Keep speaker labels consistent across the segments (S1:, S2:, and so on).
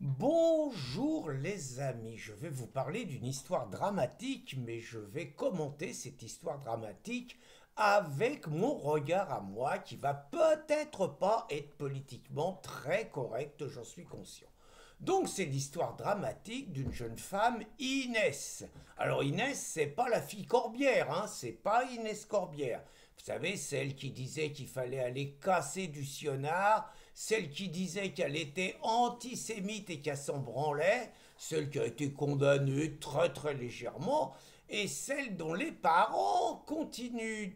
S1: Bonjour les amis, je vais vous parler d'une histoire dramatique, mais je vais commenter cette histoire dramatique avec mon regard à moi qui va peut-être pas être politiquement très correct, j'en suis conscient. Donc c'est l'histoire dramatique d'une jeune femme, Inès. Alors Inès, c'est pas la fille Corbière, hein, c'est pas Inès Corbière. Vous savez, celle qui disait qu'il fallait aller casser du sionard, celle qui disait qu'elle était antisémite et qu'elle s'en branlait, celle qui a été condamnée très très légèrement, et celle que les parents continuent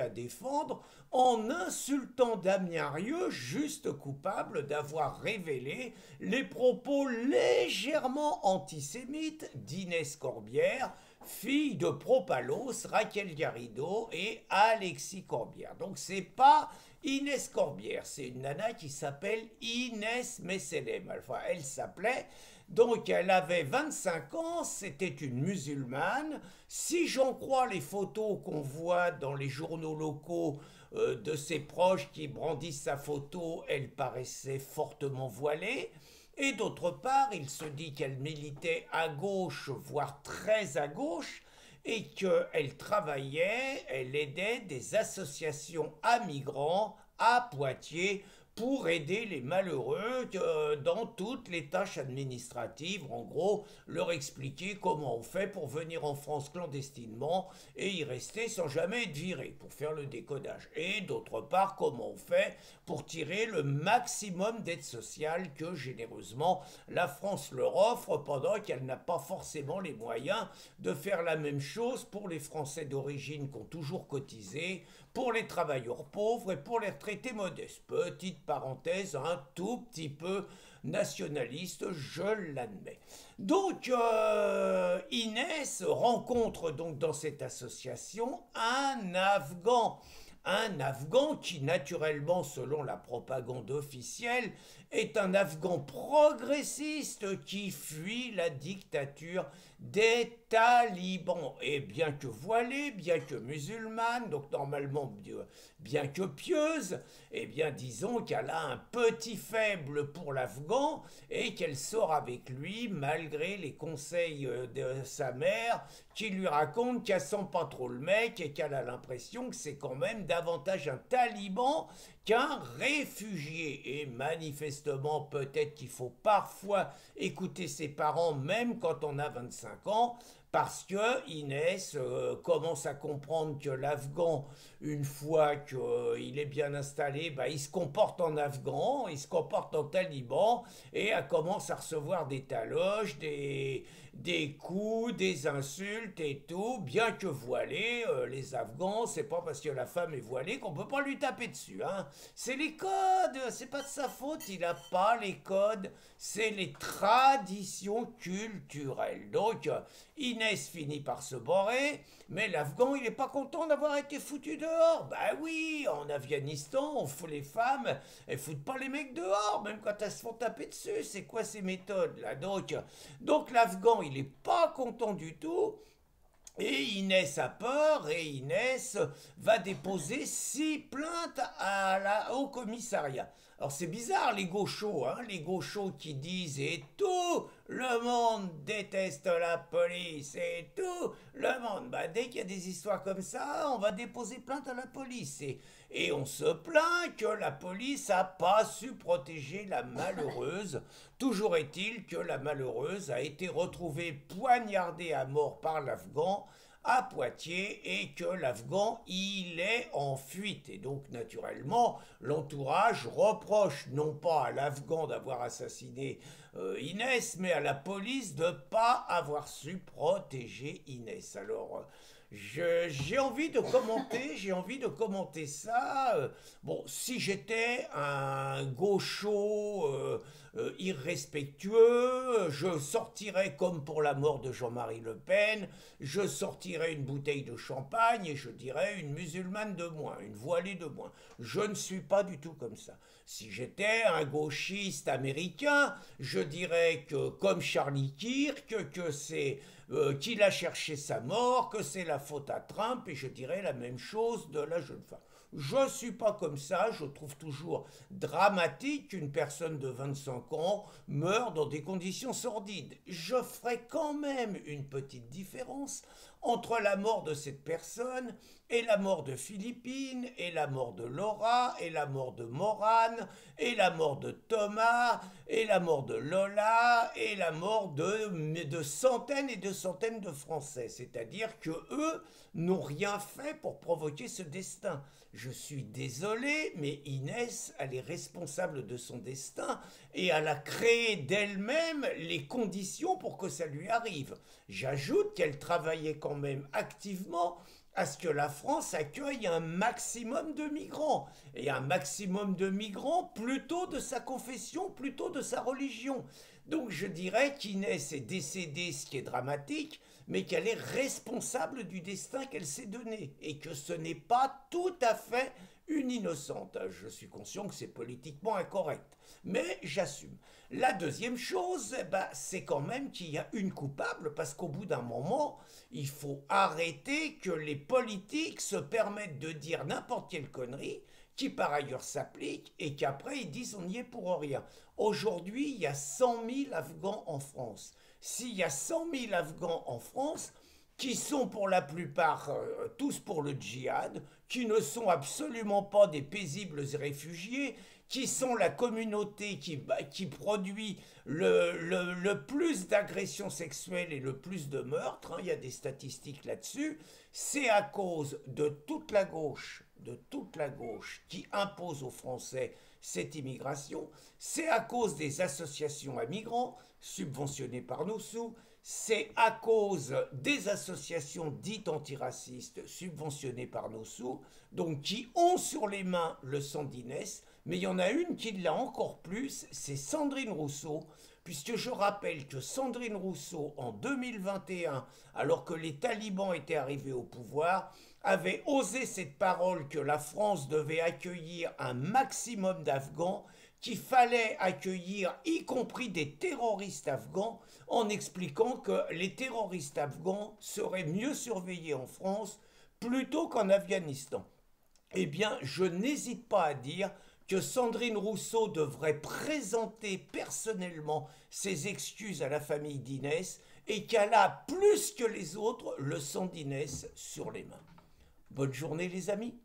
S1: à défendre en insultant Damien Rieu, juste coupable d'avoir révélé les propos légèrement antisémites d'Inès Corbière, fille de Propalos, Raquel Garrido et Alexis Corbière. Donc c'est pas Inès Corbière, c'est une nana qui s'appelle Inès Messelem. Enfin, elle s'appelait, donc elle avait 25 ans, c'était une musulmane. Si j'en crois les photos qu'on voit dans les journaux locaux de ses proches qui brandissent sa photo, elle paraissait fortement voilée. Et d'autre part, il se dit qu'elle militait à gauche, voire très à gauche, et qu'elle travaillait, elle aidait des associations à migrants à Poitiers pour aider les malheureux dans toutes les tâches administratives, en gros, leur expliquer comment on fait pour venir en France clandestinement et y rester sans jamais être viré, pour faire le décodage. Et d'autre part, comment on fait pour tirer le maximum d'aide sociale que généreusement la France leur offre pendant qu'elle n'a pas forcément les moyens de faire la même chose pour les Français d'origine qui ont toujours cotisé, pour les travailleurs pauvres et pour les retraités modestes. Petite parenthèse un tout petit peu nationaliste, je l'admets. Donc Inès rencontre donc dans cette association un Afghan qui, naturellement, selon la propagande officielle, est un Afghan progressiste qui fuit la dictature des talibans. Et bien que voilée, bien que musulmane, donc normalement bien que pieuse, eh bien disons qu'elle a un petit faible pour l'Afghan et qu'elle sort avec lui malgré les conseils de sa mère qui lui raconte qu'elle sent pas trop le mec et qu'elle a l'impression que c'est quand même davantage un taliban qu'un réfugié. Et manifestement, peut-être qu'il faut parfois écouter ses parents même quand on a 25 ans, parce que Inès commence à comprendre que l'Afghan, une fois qu'il est bien installé, bah, il se comporte en Afghan, il se comporte en taliban, et elle commence à recevoir des taloches, des coups, des insultes et tout, bien que voilés, les Afghans, c'est pas parce que la femme est voilée qu'on peut pas lui taper dessus, hein. C'est les codes, c'est pas de sa faute, il a pas les codes, c'est les traditions culturelles. Donc, Inès finit par se barrer, mais l'Afghan, il est pas content d'avoir été foutu dehors. Bah oui, en Afghanistan, on fout les femmes, elles foutent pas les mecs dehors, même quand elles se font taper dessus. C'est quoi ces méthodes là? Donc l'Afghan, il est pas content du tout. Et Inès a peur et Inès va déposer 6 plaintes au commissariat. Alors c'est bizarre les gauchos, hein, les gauchos qui disent et tout le monde déteste la police et tout le monde. Bah, dès qu'il y a des histoires comme ça, on va déposer plainte à la police. Et on se plaint que la police n'a pas su protéger la malheureuse. Toujours est-il que la malheureuse a été retrouvée poignardée à mort par l'Afghan à Poitiers et que l'Afghan, il est en fuite. Et donc, naturellement, l'entourage reproche non pas à l'Afghan d'avoir assassiné Inès, mais à la police de ne pas avoir su protéger Inès. Alors, j'ai envie de commenter ça. Bon, si j'étais un gaucho irrespectueux, je sortirais comme pour la mort de Jean-Marie Le Pen, je sortirais une bouteille de champagne et je dirais une musulmane de moins, une voilée de moins. Je ne suis pas du tout comme ça. Si j'étais un gauchiste américain, je dirais que comme Charlie Kirk, qu'il a cherché sa mort, que c'est la faute à Trump, et je dirais la même chose de la jeune femme. Je ne suis pas comme ça, je trouve toujours dramatique qu'une personne de 25 ans meure dans des conditions sordides. Je ferai quand même une petite différence entre la mort de cette personne et la mort de Philippine, et la mort de Laura, et la mort de Morane, et la mort de Thomas, et la mort de Lola, et la mort de centaines et de centaines de Français. C'est-à-dire que eux n'ont rien fait pour provoquer ce destin. Je suis désolé, mais Inès, elle est responsable de son destin et elle a créé d'elle-même les conditions pour que ça lui arrive. J'ajoute qu'elle travaillait quand même activement à ce que la France accueille un maximum de migrants, et un maximum de migrants plutôt de sa confession, plutôt de sa religion. Donc je dirais qu'Inès est décédée, ce qui est dramatique, mais qu'elle est responsable du destin qu'elle s'est donné, et que ce n'est pas tout à fait une innocente. Je suis conscient que c'est politiquement incorrect, mais j'assume. La deuxième chose, c'est quand même qu'il y a une coupable, parce qu'au bout d'un moment, il faut arrêter que les politiques se permettent de dire n'importe quelle connerie, qui par ailleurs s'applique, et qu'après ils disent on n'y est pour rien. Aujourd'hui, il y a 100 000 Afghans en France. S'il y a 100 000 Afghans en France, qui sont pour la plupart tous pour le djihad, qui ne sont absolument pas des paisibles réfugiés, qui sont la communauté qui produit le plus d'agressions sexuelles et le plus de meurtres, hein, il y a des statistiques là-dessus, c'est à cause de toute la gauche qui impose aux Français cette immigration, c'est à cause des associations à migrants subventionnées par nos sous, c'est à cause des associations dites antiracistes subventionnées par nos sous, donc qui ont sur les mains le sang d'Inès, mais il y en a une qui l'a encore plus, c'est Sandrine Rousseau, puisque je rappelle que Sandrine Rousseau, en 2021, alors que les talibans étaient arrivés au pouvoir, avait osé cette parole que la France devait accueillir un maximum d'Afghans, qu'il fallait accueillir y compris des terroristes afghans, en expliquant que les terroristes afghans seraient mieux surveillés en France plutôt qu'en Afghanistan. Eh bien, je n'hésite pas à dire que Sandrine Rousseau devrait présenter personnellement ses excuses à la famille d'Inès et qu'elle a plus que les autres le sang d'Inès sur les mains. Bonne journée les amis.